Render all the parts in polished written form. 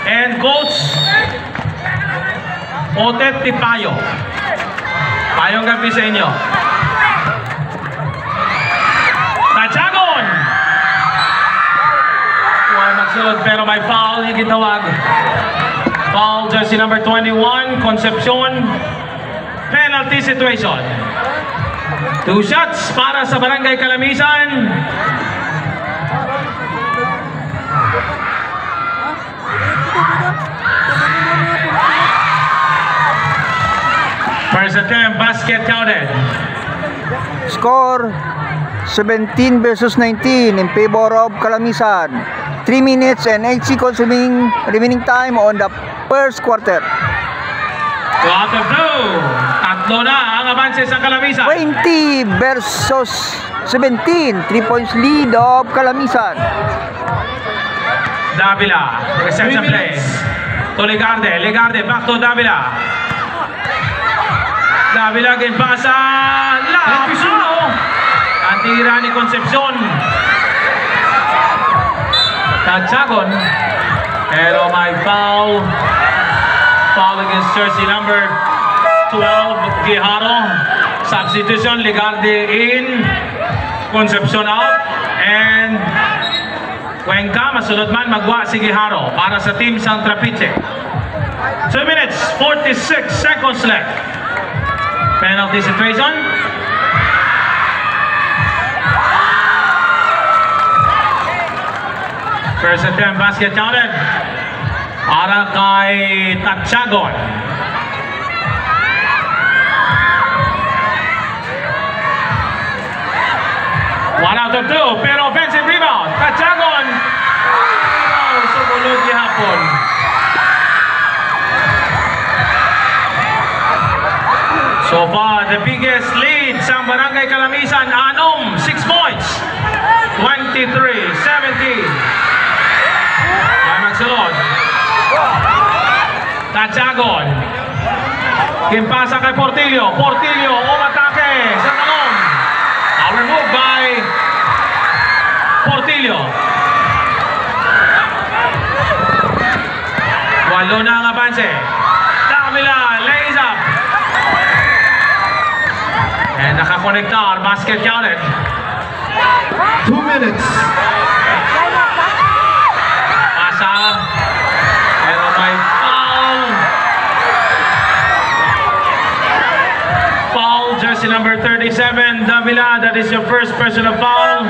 And Coach Otet Tipayo. Payong gabi sa inyo. Tachagon! Huwag magsulod pero may foul yung gitawag. Foul jersey number 21, Concepcion. Penalty situation. 2 shots para sa Barangay Calamisan. First attempt, basket counted. Score 17 versus 19 in favor of Calamisan. 3 minutes and 8 seconds remaining time on the first quarter. 2 out of 2. Tatlo na ang abanse sa Calamisan. 20 versus 17. 3 points lead of Calamisan. Davila, reception play. To Legarde, Legarde back to Davila. Davila again pasa. Lapso. Ang tira ni Concepcion. Tachagon. Pero may foul. Foul against jersey number 12, Guijaro. Substitution, Legarde in. Concepcion out. And Cuenca, masunod man magwa si Guijaro para sa team San Trapiche. 2 minutes, 46 seconds left. Penalty situation. First attempt, basket counted. Para kay Tachagon. One out of 2, pero offensive rebound. Tachagon. Sumulod gihapon. So far, the biggest lead sa Barangay Calamisan, Anom, 6 points. 23-17. Ay magsulod. Tachagon. Kimpasa kay Portillo. Portillo, umatake sa talong. Power move by Portillo. Walo na ang abanse. Davila, lays up. And nakakonektar, basket counted. 2 minutes. Pasa. Pero may foul. Foul, jersey number 37, Davila. That is your first personal foul.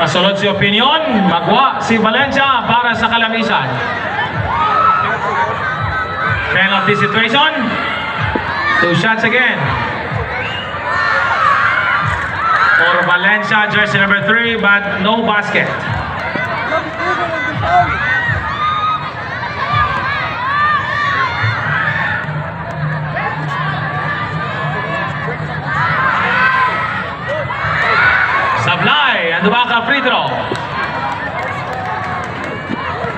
Masulod si Opinion. Magwa si Valencia para sa Calamisan. Penalty situation. 2 shots again. For Valencia, jersey number 3, but no basket. Sablay, ando ba ka free throw?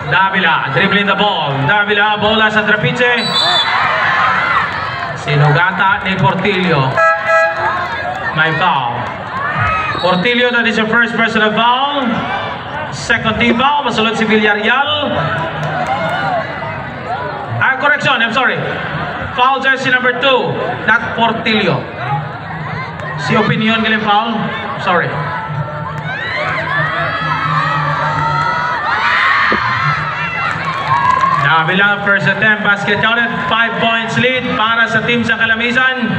Davila, dribbling the ball. Davila, bola sa Trapiche. Sinugata ni Portillo. May foul. Portillo, that is your first personal foul. Second team foul. Masulod si Villarreal. Correction, I'm sorry. Foul jersey number 2. Not Portillo. Si Opinion galing foul. Sorry. Davila, first attempt, basket counted. 5 points lead para sa team sa Calamisan.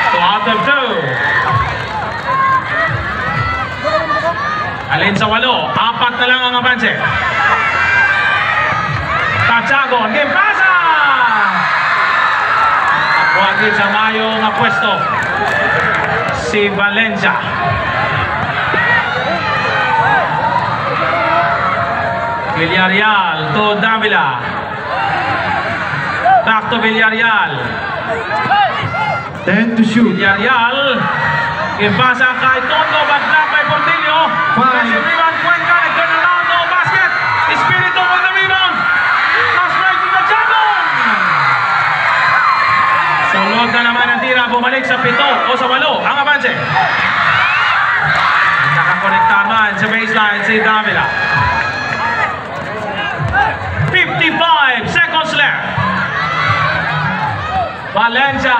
So out of 2. Alin sa 8, 4 na lang ang abanse. Tachagon, game pasa! Akuagin sa mayo nga pwesto si Valencia. Villarreal to Davila. Back to Villarreal. 10 to shoot. Villarreal. Ipasa kay Tondo, but block by Portillo. Defensive rebound, Cuenca, turn around, no basket. Espiritu with the rebound. Pass right to Tachagon. Sunod na naman ang tira, bumalik sa 7 o sa 8 ang abanse. Nakakonekta man sa baseline si Davila. 55 seconds left. Valencia.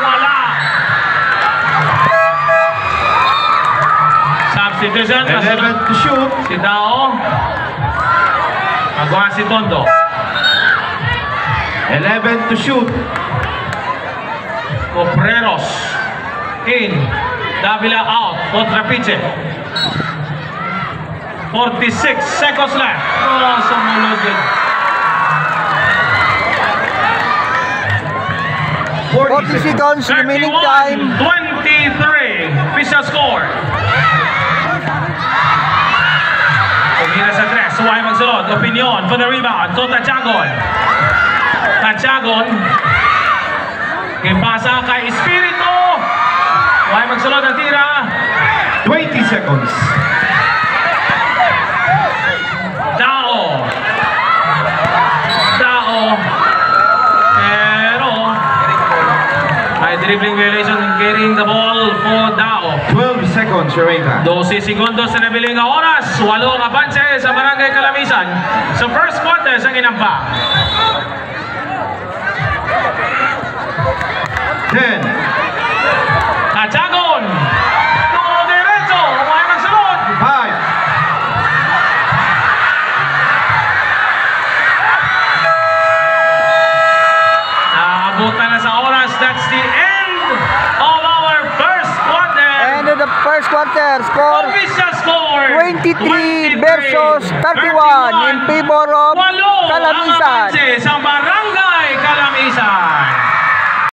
Wala. Substitution. 11 to shoot. Si Dao. Magawa si Tondo. 11 to shoot. Cobreros. In. Davila out. Contra pitche. 46 seconds left. Oh, sumunod din. 40 seconds remaining time. 23. Official score. Pumila sa 3. Suway magsulod. Opinion for the rebound. To Tachagon. Tachagon. Kimpasa kay Espiritu. Suway magsulod ang tira. 20 seconds. Dao. Pero may dribbling violation carrying the ball for Dao. 12 seconds remaining. 12 segundos na nabiling na oras. 8 ang abanse sa Barangay Calamisan. Sa first quarter sa ginampa. 10. Tachagon. Tumo diretso. May magsunod. 5. Naabutan na sa oras. That's the end of our first quarter. End of the first quarter. Score Official score 23 versus 31 in favor of Walo ang Calamisan. abanse sa